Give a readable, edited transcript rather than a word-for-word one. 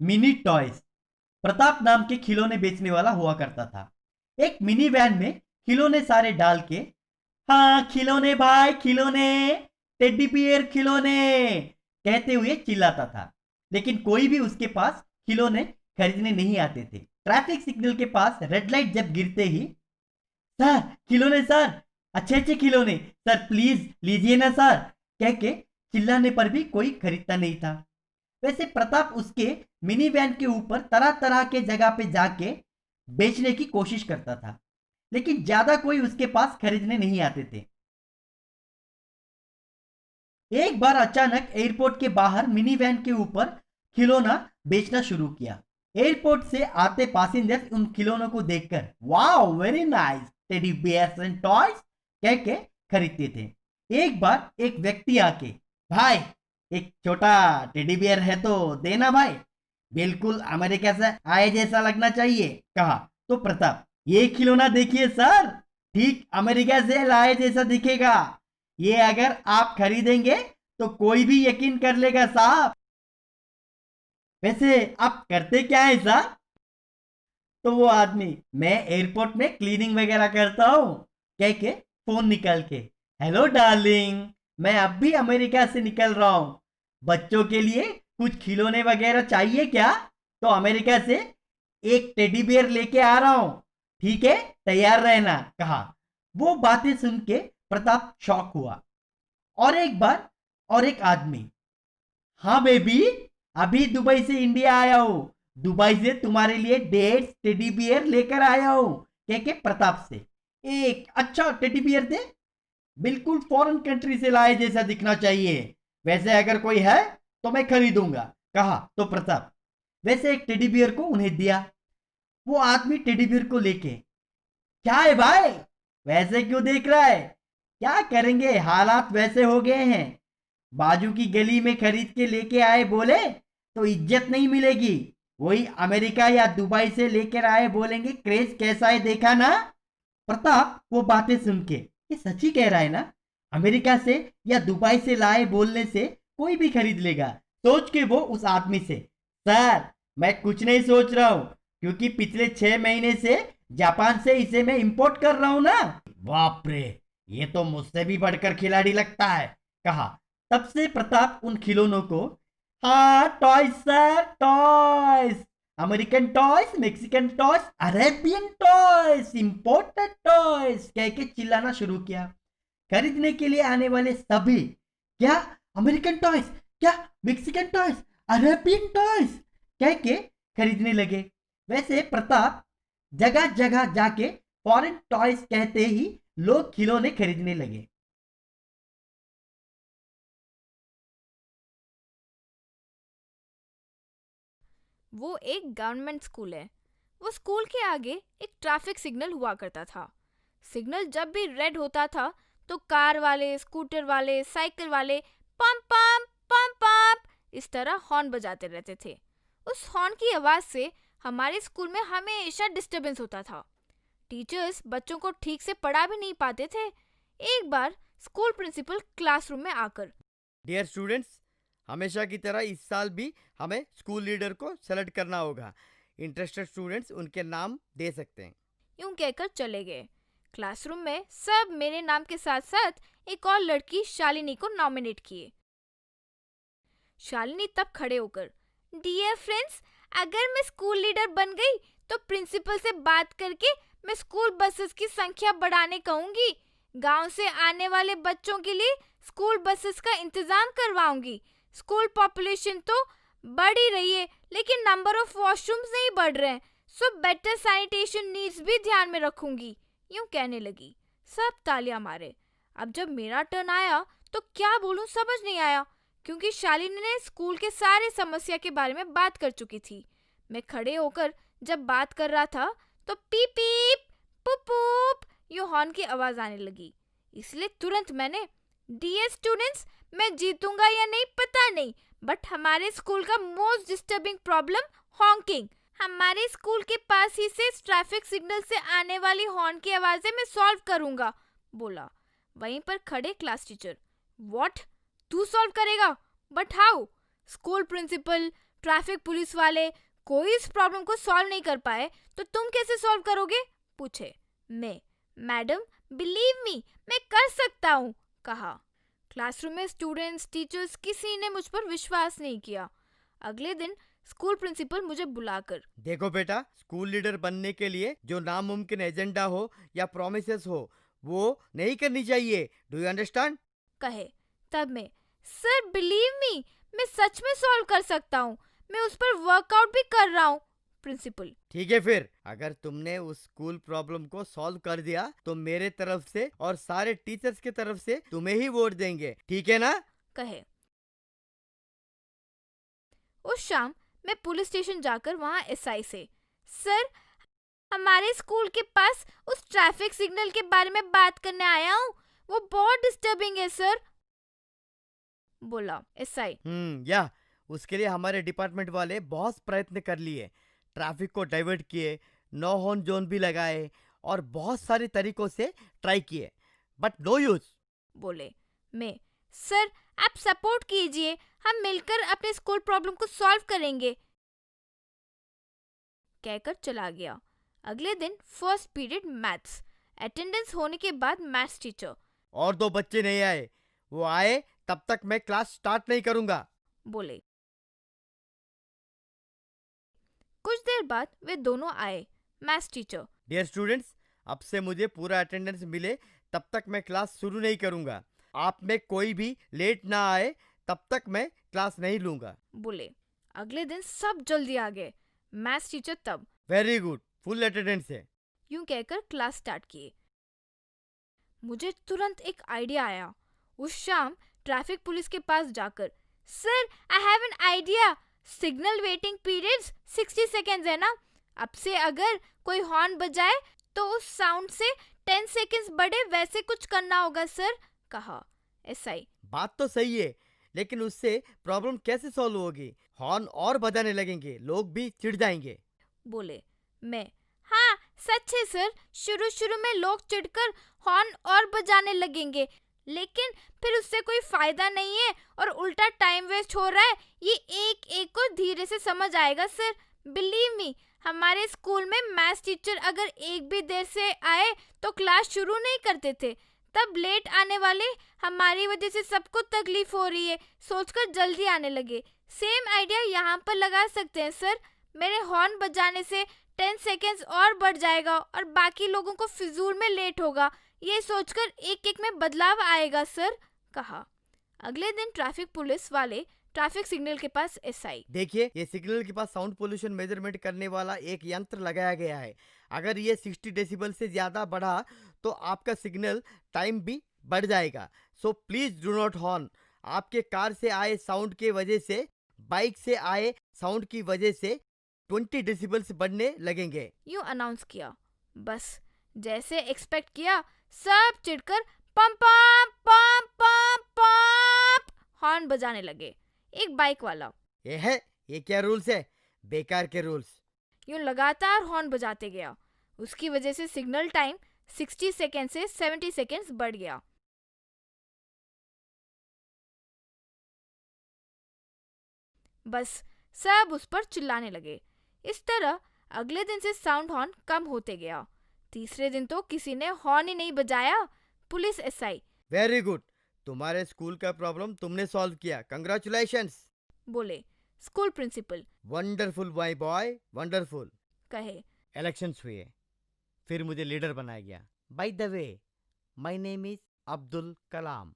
Mini toys. Pratap नाम के खिलौने बेचने वाला हुआ करता था। एक मिनी वैन में खिलौने सारे डाल के, हाँ खिलौने भाई खिलौने, टेडी बियर खिलौने कहते हुए चिल्लाता था। लेकिन कोई भी उसके पास खिलौने खरीदने नहीं आते थे। ट्रैफिक सिग्नल के पास रेड लाइट जब गिरते ही, सर खिलौने सर, अच्छे अच्छे खिलौने, सर प्लीज लीजिए ना सर, कह के चिल्लाने पर भी कोई खरीदता नहीं था। वैसे प्रताप उसके मिनी वैन के ऊपर तरह तरह के जगह पे जाके बेचने की कोशिश करता था, लेकिन ज्यादा कोई उसके पास खरीदने नहीं आते थे। एक बार अचानक एयरपोर्ट के बाहर मिनी वैन के ऊपर खिलौना बेचना शुरू किया। एयरपोर्ट से आते पैसेंजर्स उन खिलौनों को देखकर wow very nice teddy bears and toys कह के खरीदते थे। एक बार एक व्यक्ति आके, भाई एक छोटा टेडी बियर है तो देना भाई, बिल्कुल अमेरिका से आए जैसा लगना चाहिए, कहा। तो प्रताप, ये खिलौना देखिए सर, ठीक अमेरिका से लाए जैसा दिखेगा, ये अगर आप खरीदेंगे तो कोई भी यकीन कर लेगा साहब। वैसे आप करते क्या है साहब? तो वो आदमी, मैं एयरपोर्ट में क्लीनिंग वगैरह करता हूँ, कह के फोन निकाल के, हेलो डार्लिंग, मैं अब भी अमेरिका से निकल रहा हूँ, बच्चों के लिए कुछ खिलौने वगैरह चाहिए क्या? तो अमेरिका से एक टेडी बियर लेके आ रहा हूँ, ठीक है तैयार रहना, कहा। वो बातें सुन के प्रताप शॉक हुआ। और एक बार और एक आदमी, हाँ बेबी, अभी दुबई से इंडिया आया हूँ, दुबई से तुम्हारे लिए डेट्स टेडी बियर लेकर आया हूँ, कह के प्रताप से एक अच्छा टेडी बियर दे, बिल्कुल फॉरेन कंट्री से लाए जैसा दिखना चाहिए, वैसे अगर कोई है तो मैं खरीदूंगा, कहा। तो प्रताप वैसे एक टेडी बियर को उन्हें दिया। वो आदमी टेडी बियर को लेके, क्या है भाई, वैसे क्यों देख रहा है, क्या करेंगे हालात वैसे हो गए हैं, बाजू की गली में खरीद के लेके आए बोले तो इज्जत नहीं मिलेगी, वही अमेरिका या दुबई से लेकर आए बोलेंगे क्रेज कैसा है देखा ना। प्रताप वो बातें सुन के, ये सच्ची कह रहा है ना, अमेरिका से या दुबई से लाए बोलने से कोई भी खरीद लेगा, सोच के वो उस आदमी से, सर मैं कुछ नहीं सोच रहा हूं, क्योंकि पिछले 6 महीने से जापान से इसे मैं इंपोर्ट कर रहा हूं ना। बाप रे, ये तो मुझसे भी बढ़कर खिलाड़ी लगता है, कहा। तब से प्रताप उन खिलौनों को, हाँ toys sir toys, American toys, Mexican toys, Arabian toys, imported toys कह के चिल्लाना शुरू किया। खरीदने के लिए आने वाले सभी, क्या अमेरिकन टॉयज, क्या मेक्सिकन टॉयज, अरेबियन टॉयज कह के खरीदने लगे। वैसे प्रताप जगह जगह जाके फॉरेन टॉयज कहते ही लोग खिलौने खरीदने लगे। वो एक गवर्नमेंट स्कूल है। वो स्कूल के आगे एक ट्रैफिक सिग्नल हुआ करता था। सिग्नल जब भी रेड होता था तो कार वाले, स्कूटर वाले, साइकिल वाले पम पम पम पम इस तरह हॉर्न बजाते रहते थे। उस हॉर्न की आवाज से हमारे स्कूल में हमेशा डिस्टरबेंस होता था। टीचर्स बच्चों को ठीक से पढ़ा भी नहीं पाते थे। एक बार स्कूल प्रिंसिपल क्लासरूम में आकर, डियर स्टूडेंट्स, हमेशा की तरह इस साल भी हमें स्कूल लीडर को सेलेक्ट करना होगा। इंटरेस्टेड स्टूडेंट्स उनके नाम दे सकते हैं। यूं कहकर चले गए। क्लासरूम में सब मेरे नाम के साथ साथ एक और लड़की शालिनी को नॉमिनेट किए। शालिनी तब खड़े होकर, डियर फ्रेंड्स, अगर मैं स्कूल लीडर बन गई तो प्रिंसिपल से बात करके मैं स्कूल बसेस की संख्या बढ़ाने कहूंगी। गांव से आने वाले बच्चों के लिए स्कूल बसेस का इंतजाम करवाऊंगी। स्कूल पॉपुलेशन तो बढ़ ही रही है, लेकिन नंबर ऑफ वॉशरूम्स नहीं बढ़ रहे हैं, सो बेटर सैनिटेशन नीड्स भी ध्यान में रखूंगी। यूं कहने लगी। सब तालियां मारे। अब जब मेरा टर्न आया तो क्या बोलूं समझ नहीं आया, क्योंकि शालिनी ने स्कूल के सारे समस्या के बारे में बात कर चुकी थी। मैं खड़े होकर जब बात कर रहा था तो पीप पीप पुप पुप यूं हॉर्न की आवाज आने लगी। इसलिए तुरंत मैंने, डियर स्टूडेंट्स, मैं जीतूंगा या नहीं पता नहीं, बट हमारे स्कूल का मोस्ट डिस्टर्बिंग प्रॉब्लम हॉन्किंग, हमारे स्कूल के पास ही से ट्रैफिक सिग्नल से आने वाली हॉर्न की आवाजें मैं सॉल्व करूंगा, बोला। वहीं पर खड़े क्लास टीचर, व्हाट, तू सॉल्व करेगा, but how? School principal, traffic police वाले कोई इस प्रॉब्लम को सॉल्व नहीं कर पाए तो तुम कैसे सॉल्व करोगे? पूछे। मैं, मैडम बिलीव मी, मैं कर सकता हूँ, कहा। क्लासरूम में स्टूडेंट्स, टीचर्स किसी ने मुझ पर विश्वास नहीं किया। अगले दिन स्कूल प्रिंसिपल मुझे बुलाकर, देखो बेटा, स्कूल लीडर बनने के लिए जो नामुमकिन एजेंडा हो या प्रोमिसेस हो वो नहीं करनी चाहिए। Do you understand? कहे। तब मैं, सर बिलीव मी, मैं सच में सॉल्व कर सकता हूँ, मैं उस पर वर्कआउट भी कर रहा हूँ। प्रिंसिपल, ठीक है, फिर अगर तुमने उस स्कूल प्रॉब्लम को सॉल्व कर दिया तो मेरे तरफ से और सारे टीचर्स की तरफ से तुम्हें ही वोट देंगे, ठीक है ना? कहे। उस शाम मैं पुलिस स्टेशन जाकर वहां एसआई से, सर हमारे स्कूल के पास उस ट्रैफिक सिग्नल के बारे में बात करने आया हूँ, वो बहुत डिस्टर्बिंग है सर, बोला एसआई। या उसके लिए हमारे डिपार्टमेंट वाले बहुत प्रयत्न कर लिए, ट्रैफिक को डाइवर्ट किए, नो हॉर्न जोन भी लगाए और बहुत सारे तरीकों से ट्राई किए, बट नो यूज, बोले। मैं, सर आप सपोर्ट कीजिए, हम मिलकर अपने स्कूल प्रॉब्लम को सॉल्व करेंगे, कहकर चला गया। अगले दिन फर्स्ट पीरियड मैथ्स, अटेंडेंस होने के बाद मैथ्स टीचर, और 2 बच्चे नहीं आए, वो आए तब तक मैं क्लास स्टार्ट नहीं करूंगा, बोले। कुछ देर बाद वे दोनों आए। मैथ्स टीचर, डियर स्टूडेंट्स, अब से मुझे पूरा अटेंडेंस मिले तब तक मैं क्लास शुरू नहीं करूंगा, आप में कोई भी लेट ना आए तब तक मैं क्लास नहीं लूंगा। बोले। अगले दिन सब जल्दी आ गए। मैथ्स टीचर तब, वेरी गुड, फुल अटेंडेंस है। यूं कहकर क्लास स्टार्ट किए। मुझे तुरंत एक आइडिया आया। उस शाम ट्रैफिक पुलिस के पास जाकर, sir I have an idea, signal waiting periods 60 seconds है ना, अब से अगर कोई हॉर्न बजाए तो उस साउंड से 10 सेकेंड्स बढ़े वैसे कुछ करना होगा सर, कहा एसआई। बात तो सही है, लेकिन उससे प्रॉब्लम कैसे सॉल्व होगी? हॉर्न और बजाने लगेंगे, लोग भी चिढ़ जाएंगे, बोले। मैं, हाँ सच है सर, शुरू शुरू में लोग चिढ़कर हॉर्न और बजाने लगेंगे, लेकिन फिर उससे कोई फायदा नहीं है और उल्टा टाइम वेस्ट हो रहा है, ये एक एक को धीरे से समझ आएगा सर, बिलीव मी। हमारे स्कूल में मैथ्स टीचर अगर एक भी देर से आए तो क्लास शुरू नहीं करते थे, तब लेट आने वाले हमारी वजह से सबको तकलीफ हो रही है सोचकर जल्दी आने लगे। सेम आइडिया यहाँ पर लगा सकते हैं सर, मेरे हॉर्न बजाने से 10 सेकेंड्स और बढ़ जाएगा और बाकी लोगों को फिजूल में लेट होगा, ये सोचकर एक एक में बदलाव आएगा सर, कहा। अगले दिन ट्रैफिक पुलिस वाले ट्रैफिक सिग्नल के पास एसआई, देखिए ये सिग्नल के पास साउंड पोल्यूशन मेजरमेंट करने वाला एक यंत्र लगाया गया है, अगर ये 60 डेसिबल से ज्यादा बढ़ा तो आपका सिग्नल टाइम भी बढ़ जाएगा, so please do not horn. आपके कार से आए साउंड के वजह से, बाइक से आए साउंड की वजह से 20 डेसिबल्स बढ़ने लगेंगे, यूं अनाउंस किया। बस जैसे एक्सपेक्ट किया सब चिढ़कर पम पम पम पम पम हॉर्न बजाने लगे। एक बाइक वाला, ये क्या रूल्स है, बेकार के रूल्स। यूं लगातार हॉर्न बजाते गया, उसकी वजह से सिग्नल टाइम 60 सेकेंड से 70 सेकेंड्स बढ़ गया। बस सब उस पर चिल्लाने लगे। इस तरह अगले दिन से साउंड हॉर्न कम होते गया। तीसरे दिन तो किसी ने हॉर्न ही नहीं बजाया। पुलिस एसआई, वेरी गुड, तुम्हारे स्कूल का प्रॉब्लम तुमने सॉल्व किया, कंग्रेचुलेशंस, बोले। School principal, wonderful my boy, wonderful. कहे। इलेक्शंस हुए, फिर मुझे लीडर बनाया गया। By the way, my name is Abdul Kalam.